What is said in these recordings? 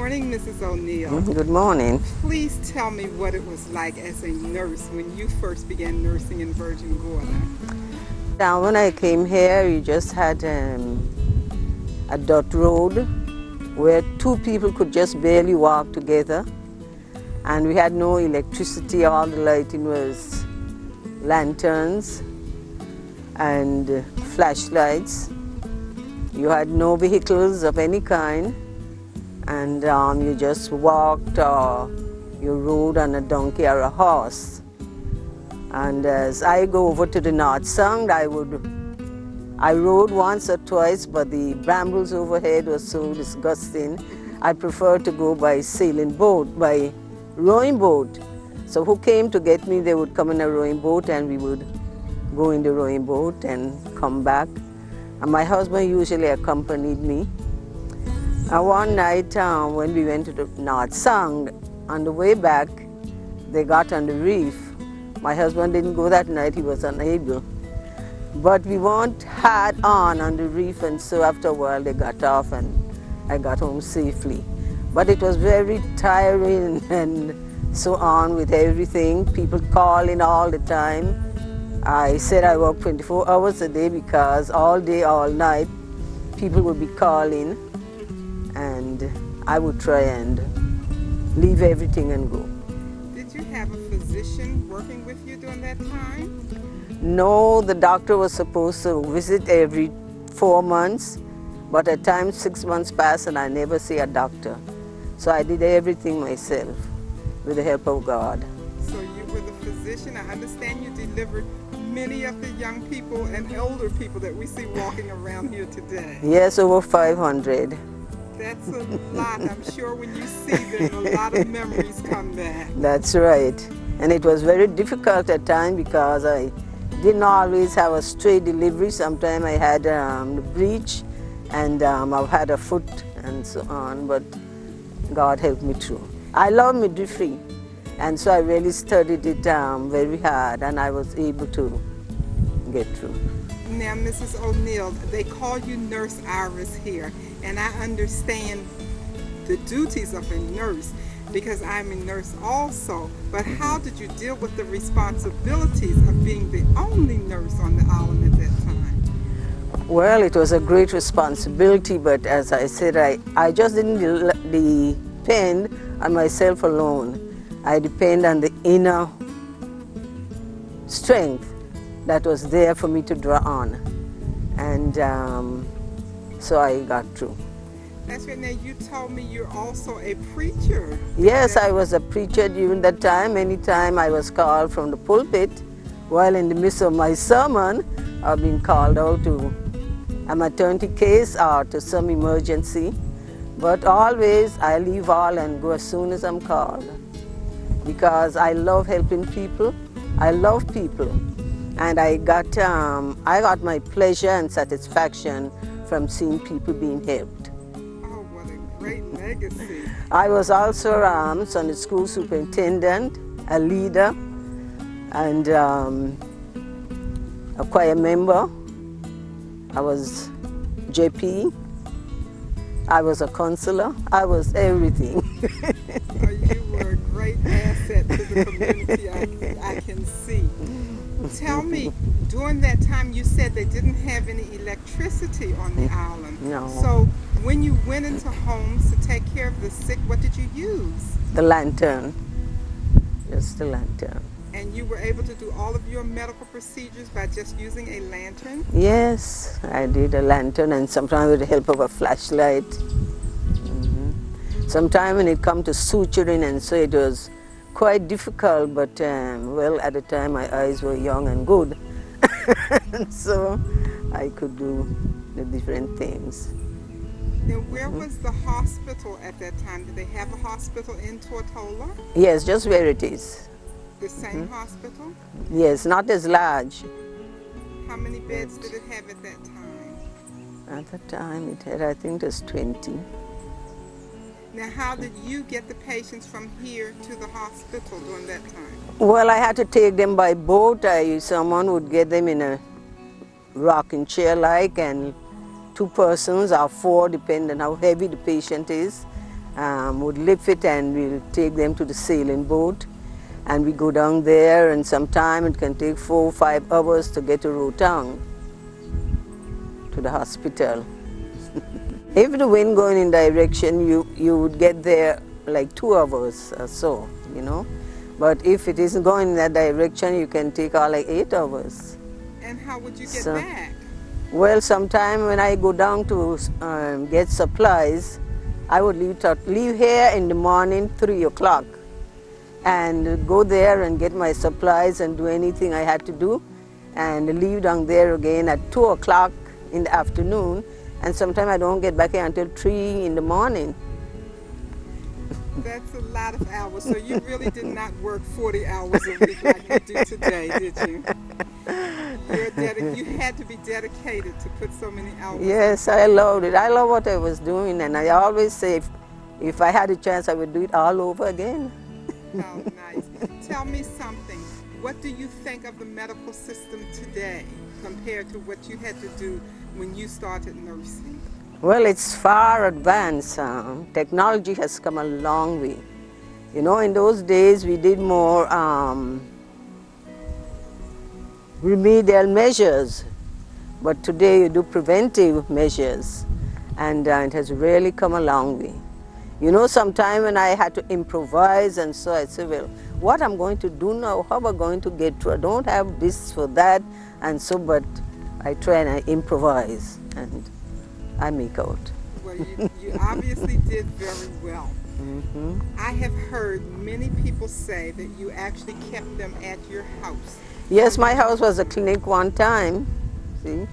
morning, Mrs. O'Neill. Good morning. Please tell me what it was like as a nurse when you first began nursing in Virgin Gorda. Now, when I came here, you just had a dirt road where two people could just barely walk together, and we had no electricity. All the lighting was lanterns and flashlights. You had no vehicles of any kind, and you just walked or you rode on a donkey or a horse. And as I go over to the North Sound, I rode once or twice, but the brambles overhead was so disgusting. I preferred to go by sailing boat, by rowing boat. So who came to get me, they would come in a rowing boat and we would go in the rowing boat and come back. And my husband usually accompanied me. One night when we went to the North Sound, on the way back, they got on the reef. My husband didn't go that night, he was unable. But we weren't hard on the reef, and so after a while they got off and I got home safely. But it was very tiring and so on with everything, people calling all the time. I said I work 24 hours a day because all day, all night, people would be calling, and I would try and leave everything and go. Did you have a physician working with you during that time? No, the doctor was supposed to visit every 4 months, but at times 6 months passed and I never see a doctor. So I did everything myself with the help of God. So you were the physician. I understand you delivered many of the young people and older people that we see walking around here today. Yes, over 500. That's a lot. I'm sure when you see them, a lot of memories come back. That's right. And it was very difficult at times because I didn't always have a straight delivery. Sometimes I had the breech and I've had a foot and so on, but God helped me through. I love midwifery, and so I really studied it very hard, and I was able to get through. Now, Mrs. O'Neill, they call you Nurse Iris here, and I understand the duties of a nurse because I'm a nurse also. But how did you deal with the responsibilities of being the only nurse on the island at that time? Well, it was a great responsibility, but as I said, I just didn't depend on myself alone. I depend on the inner strength that was there for me to draw on, and so I got through. That's right. Now, you told me you're also a preacher. Yes, I was a preacher during that time. Anytime I was called from the pulpit, while in the midst of my sermon, I've been called out to a maternity case or to some emergency. But always I leave all and go as soon as I'm called, because I love helping people. I love people. And I got my pleasure and satisfaction from seeing people being helped. Oh, what a great legacy. I was also Sunday school superintendent, a leader, and a choir member. I was JP. I was a counselor. I was everything. Oh, you were a great asset to the community, I can see. Tell me, during that time you said they didn't have any electricity on the island. No. So when you went into homes to take care of the sick, what did you use? The lantern, just the lantern. And you were able to do all of your medical procedures by just using a lantern? Yes, I did a lantern, and sometimes with the help of a flashlight. Sometimes when it come to suturing, and so it was quite difficult, but well, at the time my eyes were young and good, and so I could do the different things. Now, where was the hospital at that time? Did they have a hospital in Tortola? Yes, just where it is. The same hospital? Yes, not as large. How many beds did it have at that time? At the time it had, I think it was 20. Now, how did you get the patients from here to the hospital during that time? Well, I had to take them by boat. Someone would get them in a rocking chair like, and 2 persons or 4, depending on how heavy the patient is. would lift it and we'll take them to the sailing boat. And we go down there, and sometime it can take 4 or 5 hours to get to Rotang, to the hospital. If the wind going in direction, you would get there like 2 hours or so, you know. But if it isn't going in that direction, you can take all like 8 hours. And how would you get back? Well, sometime when I go down to get supplies, I would leave here in the morning 3 o'clock. And go there and get my supplies and do anything I had to do, and leave down there again at 2 o'clock in the afternoon, and sometimes I don't get back here until 3 in the morning. That's a lot of hours, so you really did not work 40 hours a week like you do today, did you? You had to be dedicated to put so many hours. Yes, I loved it. I love what I was doing, and I always say if I had a chance I would do it all over again. How nice. Tell me something. What do you think of the medical system today compared to what you had to do when you started nursing? Well, it's far advanced. Technology has come a long way. You know, in those days we did more remedial measures, but today you do preventive measures, and it has really come a long way. You know, sometime when I had to improvise, and so I said, well, what I'm going to do now, how am I going to get through? I don't have this for that, and so, but I try and I improvise, and I make out. Well, you obviously did very well. Mm-hmm. I have heard many people say that you actually kept them at your house. Yes, my house was a clinic one time. See,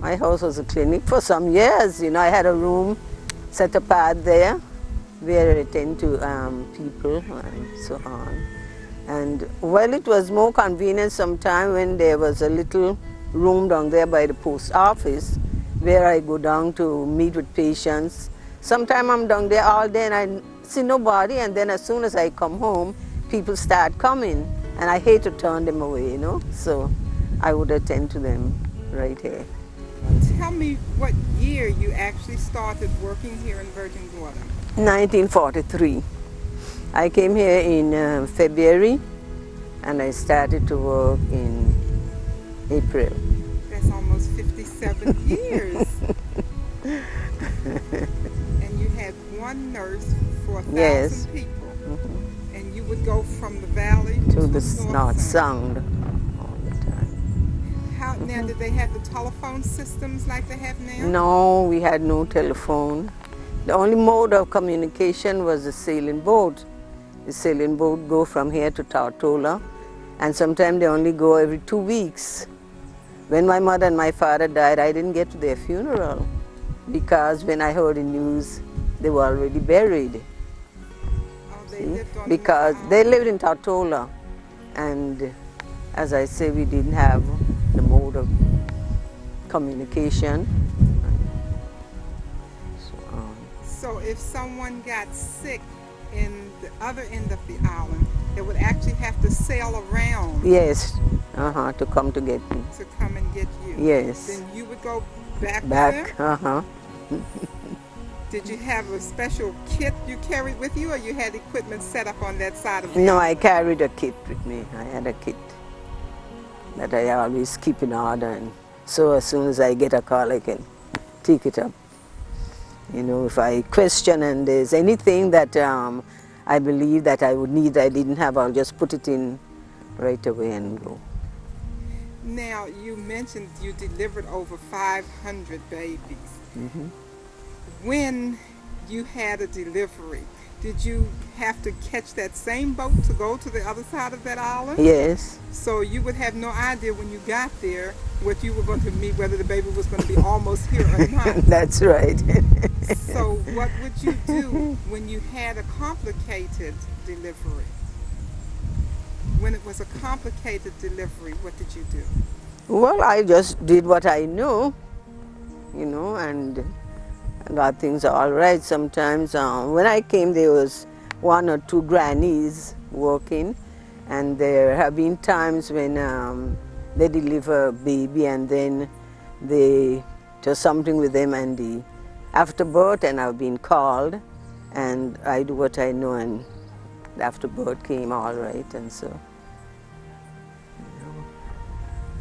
my house was a clinic for some years. You know, I had a room set apart there where I attend to people and so on. And well, it was more convenient sometime when there was a little room down there by the post office where I go down to meet with patients. Sometime I'm down there all day and I see nobody, and then as soon as I come home, people start coming, and I hate to turn them away, you know, so I would attend to them right here. Tell me what year you actually started working here in Virgin Gorda. 1943. I came here in February, and I started to work in April. That's almost 57 years. And you had one nurse for 1,000 yes. people. Mm-hmm. And you would go from the valley to the North Sound all the time. How, now, did they have the telephone systems like they have now? No, we had no telephone. The only mode of communication was the sailing boat. The sailing boat go from here to Tortola, and sometimes they only go every 2 weeks. When my mother and my father died, I didn't get to their funeral because when I heard the news, they were already buried. Oh, they lived on because they lived in Tortola, and as I say, we didn't have the mode of communication. So if someone got sick in the other end of the island, they would actually have to sail around. Yes, to come to get me. To come and get you. Yes. Then you would go back Back, with them? Did you have a special kit you carried with you, or you had equipment set up on that side of the No, island? I carried a kit with me. I had a kit that I always keep in order, and so as soon as I get a call, I can take it up. You know, if I question and there's anything that I believe that I would need I didn't have, I'll just put it in right away and go. Now, you mentioned you delivered over 500 babies. Mm-hmm. When you had a delivery, did you have to catch that same boat to go to the other side of that island? Yes. So you would have no idea when you got there what you were going to meet, whether the baby was going to be almost here or not. That's right. So what would you do when you had a complicated delivery? When it was a complicated delivery, what did you do? Well, I just did what I knew, you know, and got things all right. Sometimes when I came, there was 1 or 2 grannies working, and there have been times when they deliver a baby and then they do something with them and the afterbirth, and I've been called and I do what I know, and after birth came all right, and so.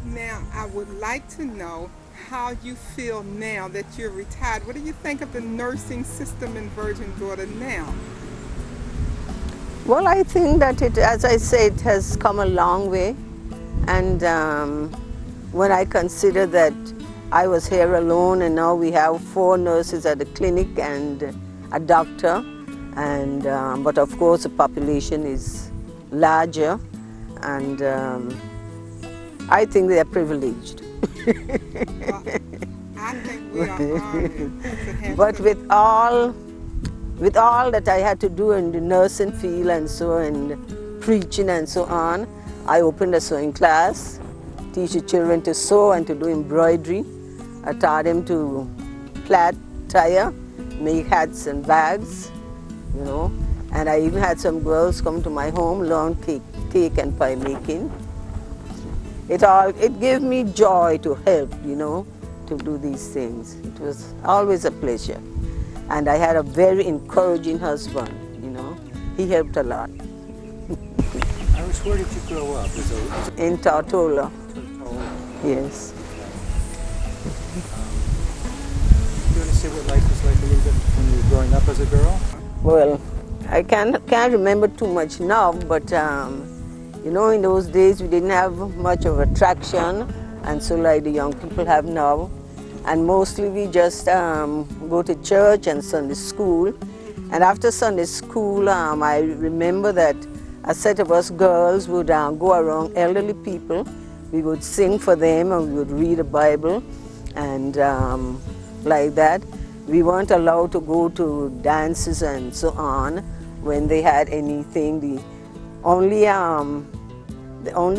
Now, I would like to know how you feel now that you're retired. What do you think of the nursing system in Virgin Gorda now? Well, I think that it, as I say, it has come a long way, and when I consider that I was here alone and now we have 4 nurses at the clinic and a doctor, and but of course the population is larger, and I think they are privileged. Well, I think we are honored to have But such- with all that I had to do in the nursing field and so, and preaching and so on, I opened a sewing class, teach the children to sew and to do embroidery. I taught them to plait, tire, make hats and bags, you know. And I even had some girls come to my home, learn cake and pie making. It gave me joy to help, you know, to do these things. It was always a pleasure. And I had a very encouraging husband, you know. He helped a lot. Iris, where did you grow up? In Tortola, yes. Do you want to say what life was like a little bit when you were growing up as a girl? Well, I can't remember too much now, but you know, in those days we didn't have much of attraction, and so like the young people have now. And mostly we just go to church and Sunday school. And after Sunday school, I remember that a set of us girls would go around elderly people. We would sing for them and we would read the Bible, and like that. We weren't allowed to go to dances and so on when they had anything. The only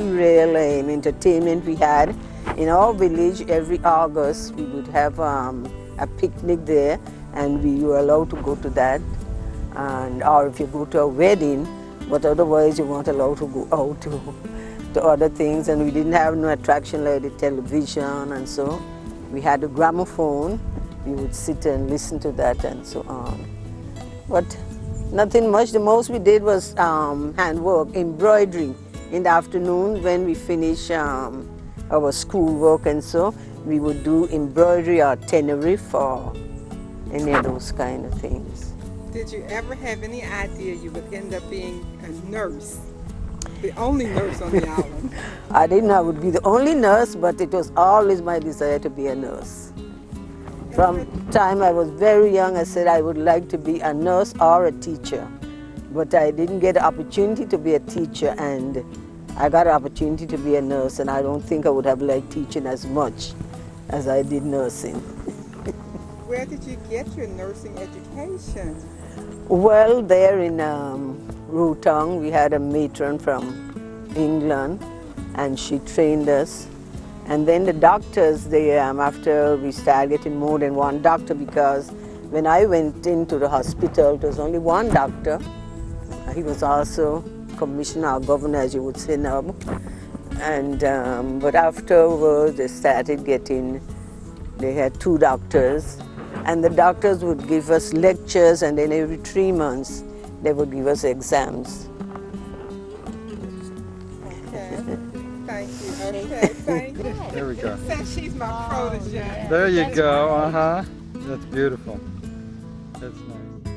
real entertainment we had in our village, every August we would have a picnic there, and we were allowed to go to that. And or if you go to a wedding, but otherwise you weren't allowed to go out to other things. And we didn't have no attraction like the television, and so we had a gramophone. We would sit and listen to that and so on. But nothing much. The most we did was handwork, embroidery. In the afternoon when we finish our school work and so, we would do embroidery or tenerife or any of those kind of things. Did you ever have any idea you would end up being a nurse? The only nurse on the island? I didn't know I would be the only nurse, but it was always my desire to be a nurse. From the time I was very young, I said I would like to be a nurse or a teacher. But I didn't get the opportunity to be a teacher, and I got an opportunity to be a nurse, and I don't think I would have liked teaching as much as I did nursing. Where did you get your nursing education? Well, there in Rutong, we had a matron from England, and she trained us. And then the doctors, they, after we started getting more than one doctor, because when I went into the hospital, there was only one doctor. He was also commissioner or governor, as you would say now. And but afterwards, they had 2 doctors, and the doctors would give us lectures, and then every 3 months they would give us exams. Okay, thank you. Okay, thank you. There we go. Since she's my protege. There you go. That's beautiful. That's nice.